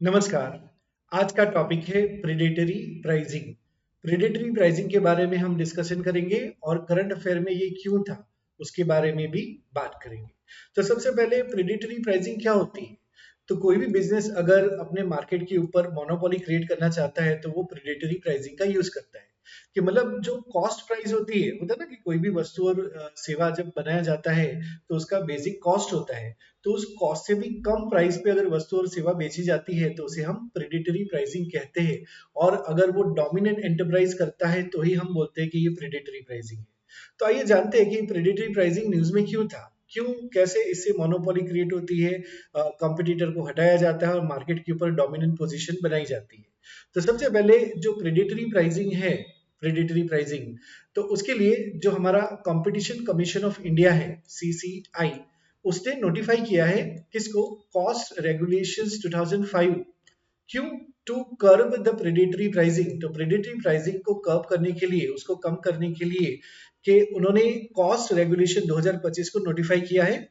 नमस्कार। आज का टॉपिक है प्रेडेटरी प्राइसिंग। प्रेडेटरी प्राइसिंग के बारे में हम डिस्कशन करेंगे और करंट अफेयर में ये क्यों था उसके बारे में भी बात करेंगे। तो सबसे पहले प्रेडेटरी प्राइसिंग क्या होती है? तो कोई भी बिजनेस अगर अपने मार्केट के ऊपर मोनोपोली क्रिएट करना चाहता है तो वो प्रेडेटरी प्राइसिंग का यूज करता है। कि मतलब जो कॉस्ट प्राइस होती है, होता है ना कि कोई भी वस्तु और सेवा जब बनाया जाता है तो उसका बेसिक कॉस्ट होता है। तो उस कॉस्ट से भी कम प्राइस पे अगर वस्तु और सेवा बेची जाती है तो उसे हम प्रेडेटरी प्राइसिंग कहते हैं। और अगर वो डोमिनेंट एंटरप्राइज करता है तो ही हम बोलते हैं कि ये प्रेडेटरी प्राइसिंग है। तो आइए जानते हैं कि प्रेडेटरी प्राइसिंग न्यूज में क्यों था, क्यों, कैसे इससे मोनोपोली क्रिएट होती है, कंपटीटर को हटाया जाता है और मार्केट के ऊपर डोमिनेंट पोजीशन बनाई जाती है। तो सबसे पहले जो प्रेडेटरी प्राइसिंग, तो उसके लिए जो हमारा competition commission of India CCI, सीसीआई, उसने नोटिफाई किया है किसको? Cost regulations 2005। क्यों? To curb the predatory pricing. तो प्रेडेटरी प्राइसिंग को कर्ब करने के लिए, उसको कम करने के लिए कि उन्होंने कॉस्ट रेगुलेशन 2025 को नोटिफाई किया है।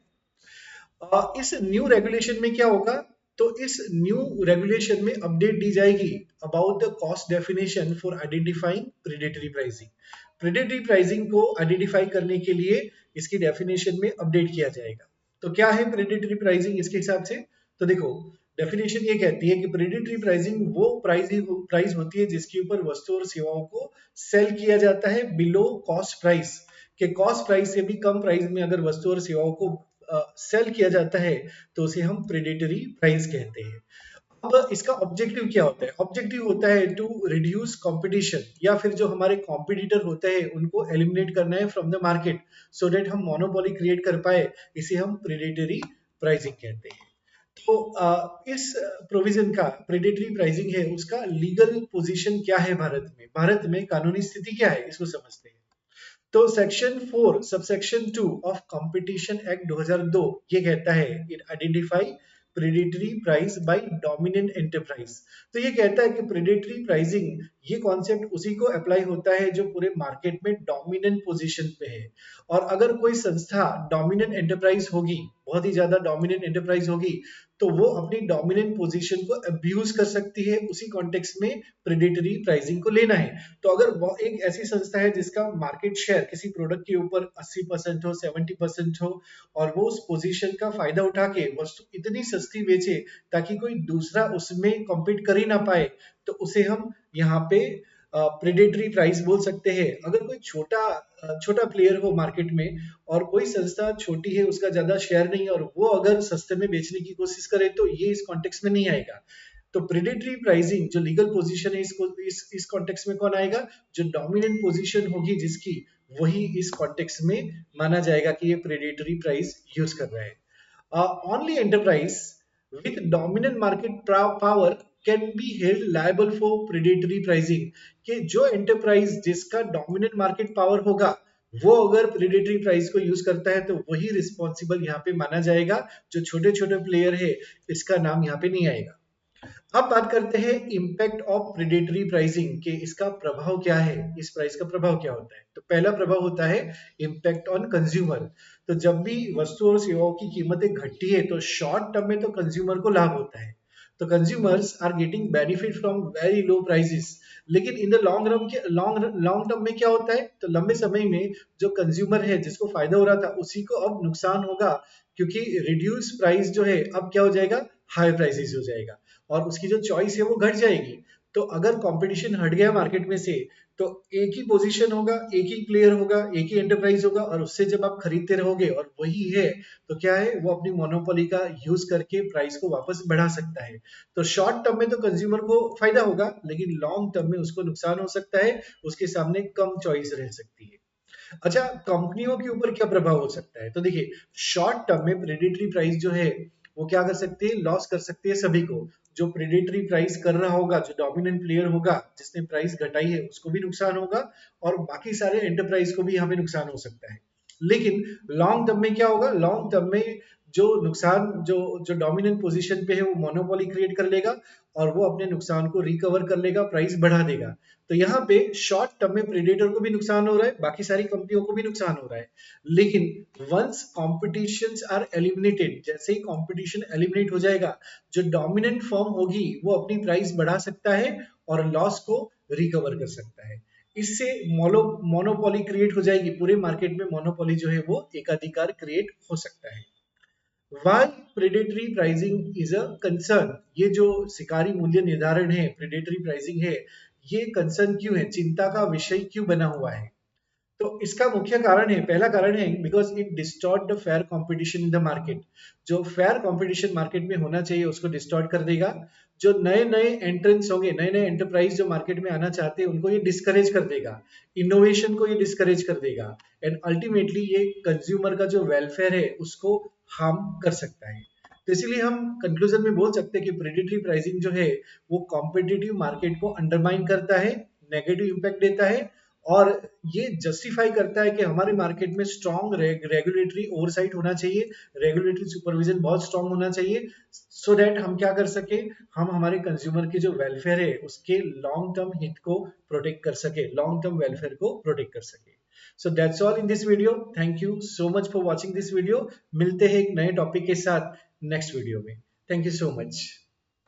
इस न्यू रेगुलेशन में क्या होगा? तो इस न्यू रेगुलेशन में अपडेट दी जाएगी about the cost definition for identifying predatory pricing. Predatory pricing को आइडेंटिफाई करने के लिए इसकी डेफिनेशन में अपडेट किया जाएगा। तो क्या है प्रेडेटरी प्राइसिंग इसके हिसाब से? तो देखो, डेफिनेशन ये कहती है कि प्रेडेटरी प्राइसिंग वो प्राइस होती है जिसके ऊपर वस्तु और सेवाओं को सेल किया जाता है बिलो कॉस्ट प्राइस। के कॉस्ट प्राइस से भी कम प्राइस में अगर वस्तु और सेवाओं को सेल किया जाता है तो उसे हम प्रेडेटरी प्राइस कहते हैं। अब इसका ऑब्जेक्टिव क्या होता है? ऑब्जेक्टिव होता है टू रिड्यूस कंपटीशन, या फिर जो हमारे कॉम्पिटिटर होते हैं उनको एलिमिनेट करना है from the market, so that हम मोनोपोली क्रिएट कर पाए। इसे हम प्रेडेटरी प्राइसिंग कहते हैं। तो इस प्रोविजन का, प्रेडेटरी प्राइसिंग है उसका लीगल पोजीशन क्या है भारत में? भारत में कानूनी स्थिति क्या है इसको समझते हैं। तो section 4 subsection 2 of competition act 2002 ये कहता है, it identify predatory price by dominant enterprise. तो ये कहता है कि प्रेडेटरी प्राइसिंग, ये कॉन्सेप्ट उसी को अप्लाई होता है जो पूरे मार्केट में डोमिनेंट पोजीशन पे है। और अगर कोई संस्था डोमिनेंट एंटरप्राइज होगी, बहुत ही ज्यादा डोमिनेंट एंटरप्राइज होगी, तो वो अपनी डोमिनेंट पोजीशन को अब्यूज कर सकती है। उसी कॉन्टेक्स्ट में प्रेडेटरी प्राइसिंग को लेना है। तो अगर वो एक ऐसी संस्था है जिसका मार्केट शेयर किसी प्रोडक्ट के ऊपर 80% हो, 70% हो, और वो उस पोजीशन का फायदा उठा के वस्तु इतनी सस्ती बेचे ताकि कोई दूसरा उसमें कॉम्पीट कर ही ना पाए, तो उसे हम यहाँ पे प्रेडेटरी प्राइस बोल सकते हैं। अगर कोई छोटा प्लेयर हो मार्केट में और कोई संस्था छोटी है, उसका ज्यादा शेयर नहीं है, और वो अगर सस्ते में बेचने की कोशिश करे तो ये इस कॉन्टेक्स्ट में नहीं आएगा। तो प्रेडेटरी प्राइसिंग जो लीगल पोजीशन है, इसको इस कॉन्टेक्स्ट में कौन आएगा? जो डोमिनेंट पोजीशन होगी जिसकी, वही इस कॉन्टेक्स्ट में माना जाएगा कि ये प्रेडेटरी प्राइस यूज कर रहा है। Only enterprise with dominant market power can be held liable for predatory pricing. कि जो एंटरप्राइज जिसका डोमिनेंट मार्केट पावर होगा, वो अगर प्रेडेटरी प्राइस को यूज करता है तो वही रिस्पॉन्सिबल यहाँ पे माना जाएगा। जो छोटे छोटे प्लेयर है, इसका नाम यहाँ पे नहीं आएगा। अब बात करते हैं इम्पैक्ट ऑफ प्रेडेटरी प्राइसिंग के, इसका प्रभाव क्या है, इस प्राइस का प्रभाव क्या होता है। तो पहला प्रभाव होता है इम्पैक्ट ऑन कंज्यूमर। तो जब भी वस्तु और सेवाओं की कीमतें घटती है तो शॉर्ट टर्म में तो कंज्यूमर को लाभ होता है। तो consumers are getting benefit from very low prices. लेकिन इन द लॉन्ग टर्म में क्या होता है? तो लंबे समय में जो कंज्यूमर है जिसको फायदा हो रहा था, उसी को अब नुकसान होगा। क्योंकि रिड्यूस प्राइस जो है अब क्या हो जाएगा? हाई प्राइसेस हो जाएगा, और उसकी जो चॉइस है वो घट जाएगी। तो अगर कंपटीशन हट गया मार्केट में से, तो एक ही पोजीशन होगा, एक ही प्लेयर होगा, एक ही एंटरप्राइज होगा, और उससे जब आप खरीदते रहोगे और वही है, तो क्या है, वो अपनी मोनोपोली का यूज करके प्राइस को वापस बढ़ा सकता है। तो शॉर्ट टर्म में तो कंज्यूमर को फायदा होगा, लेकिन लॉन्ग टर्म में उसको नुकसान हो सकता है, उसके सामने कम चॉइस रह सकती है। अच्छा, कंपनियों के ऊपर क्या प्रभाव हो सकता है? तो देखिए, शॉर्ट टर्म में प्रेडेटरी प्राइस जो है वो क्या कर सकती है? लॉस कर सकती है सभी को। जो प्रेडेटरी प्राइस कर रहा होगा, जो डोमिनेंट प्लेयर होगा जिसने प्राइस घटाई है, उसको भी नुकसान होगा, और बाकी सारे एंटरप्राइज को भी यहाँ पे नुकसान हो सकता है। लेकिन लॉन्ग टर्म में क्या होगा? लॉन्ग टर्म में जो नुकसान जो जो डोमिनेंट पोजीशन पे है वो मोनोपोली क्रिएट कर लेगा और वो अपने नुकसान को रिकवर कर लेगा, प्राइस बढ़ा देगा। तो यहाँ पे शॉर्ट टर्म में प्रेडेटर को भी नुकसान हो रहा है, बाकी सारी कंपनियों को भी नुकसान हो रहा है। लेकिन वंस कॉम्पिटिशंस आर एलिमिनेटेड, जैसे ही कॉम्पिटिशन एलिमिनेट हो जाएगा, जो डोमिनेंट फर्म होगी वो अपनी प्राइस बढ़ा सकता है और लॉस को रिकवर कर सकता है। इससे मोनोपोली क्रिएट हो जाएगी, पूरे मार्केट में मोनोपोली जो है वो एकाधिकार क्रिएट हो सकता है। Why predatory pricing is a concern, ये जो शिकारी मूल्य निर्धारण है, प्रेडेटरी प्राइसिंग है, ये कंसर्न क्यों है, चिंता का विषय क्यों बना हुआ है? तो इसका मुख्य कारण है, पहला कारण है because it distort the fair competition in the market. जो फेयर कंपटीशन मार्केट में होना चाहिए उसको डिस्टॉर्ट कर देगा। जो नए नए एंट्रेंस होंगे, नए नए एंटरप्राइज जो मार्केट में आना चाहते हैं, उनको ये डिस्करेज कर देगा, इनोवेशन को ये डिस्करेज कर देगा, एंड अल्टीमेटली ये कंज्यूमर का जो वेलफेयर है उसको हार्म कर सकता है। तो इसीलिए हम कंक्लूजन में बोल सकते हैं कि प्रेडिटरी प्राइसिंग जो है वो कॉम्पिटिटिव मार्केट को अंडरमाइन करता है, नेगेटिव इंपैक्ट देता है, और ये जस्टिफाई करता है कि हमारे मार्केट में स्ट्रॉन्ग रेगुलेटरी ओवरसाइट होना चाहिए, रेगुलेटरी सुपरविजन बहुत स्ट्रॉन्ग होना चाहिए, सो दैट हम क्या कर सके, हम हमारे कंज्यूमर के जो वेलफेयर है उसके लॉन्ग टर्म हित को प्रोटेक्ट कर सके, लॉन्ग टर्म वेलफेयर को प्रोटेक्ट कर सके। So that's all in this video. Thank you so much for watching this video. मिलते हैं एक नए टॉपिक के साथ नेक्स्ट वीडियो में। Thank you so much.